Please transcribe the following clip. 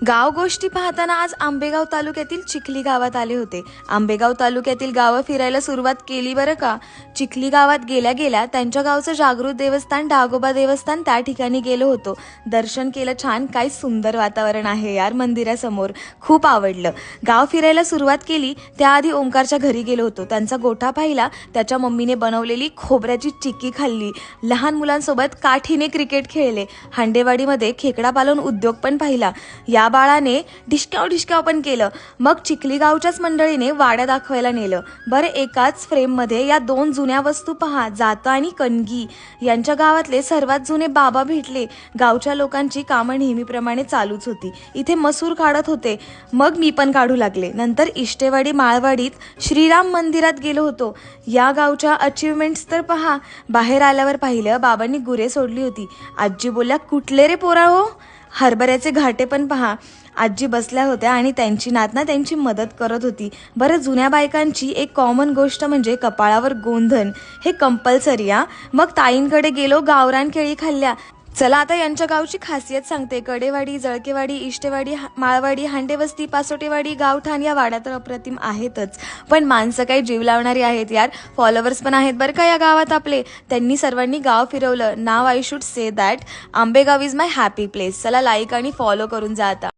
गाव गोष्टी पाहताना आज आंबेगाव तालुक्यातील चिखली गावात आले होते। आंबेगाव तालुक्यातील गावं फिरायला सुरुवात केली बरं का। चिखली गावात गेल्या गेल्या त्यांच्या गावचं जागृत देवस्थान डागोबा देवस्थान त्या ठिकाणी गेलो होतो। दर्शन केलं छान, काय सुंदर वातावरण आहे यार मंदिरासमोर, खूप आवडलं। गाव फिरायला सुरुवात केली त्याआधी ओंकारच्या घरी गेलो होतो। त्यांचा गोठा पाहिला, त्याच्या मम्मीने बनवलेली खोबऱ्याची चिक्की खाल्ली, लहान मुलांसोबत काठीने क्रिकेट खेळले, हांडेवाडीमध्ये खेकडा पालन उद्योग पण पाहिला। या बाळाने ढिशक्याव पण केलं। मग चिखली गावच्याच मंडळीने वाडा दाखवायला नेलं। बरं, एकाच फ्रेममध्ये या दोन जुन्या वस्तू पहा, जातं आणि कणगी। यांच्या गावातले सर्वात जुने बाबा भेटले। गावच्या लोकांची कामं नेहमीप्रमाणे चालूच होती। इथे मसूर काढत होते, मग मी पण काढू लागले। नंतर इष्टेवाडी माळवाडीत श्रीराम मंदिरात गेलो होतो। या गावच्या अचिव्हमेंट्स तर पहा। बाहेर आल्यावर पाहिलं बाबांनी गुरे सोडली होती। आजी बोलल्या, कुठले रे पोरा हो? हरभऱ्याचे घाटे पण पहा। आजी बसल्या होत्या आणि त्यांची नातना त्यांची मदत करत होती। बरं, जुन्या बायकांची एक कॉमन गोष्ट म्हणजे कपाळावर गोंधन, हे कंपल्सरी आ। मग ताईंकडे गेलो, गावरान केळी खाल्ल्या। चला आता यांच्या गावची खासियत सांगते। कडेवाडी, जळकेवाडी, इष्टेवाडी, माळवाडी, हांडेवस्ती, पासोटेवाडी, गावठाण या वाड्या तर अप्रतिम आहेतच, पण माणसं काही जीव लावणारी आहेत यार। फॉलोअर्स पण आहेत बरं का या गावात आपले। त्यांनी सर्वांनी गाव फिरवलं। नाव I should say that Ambegaon is my happy place. चला लाईक आणि फॉलो करून जा आता।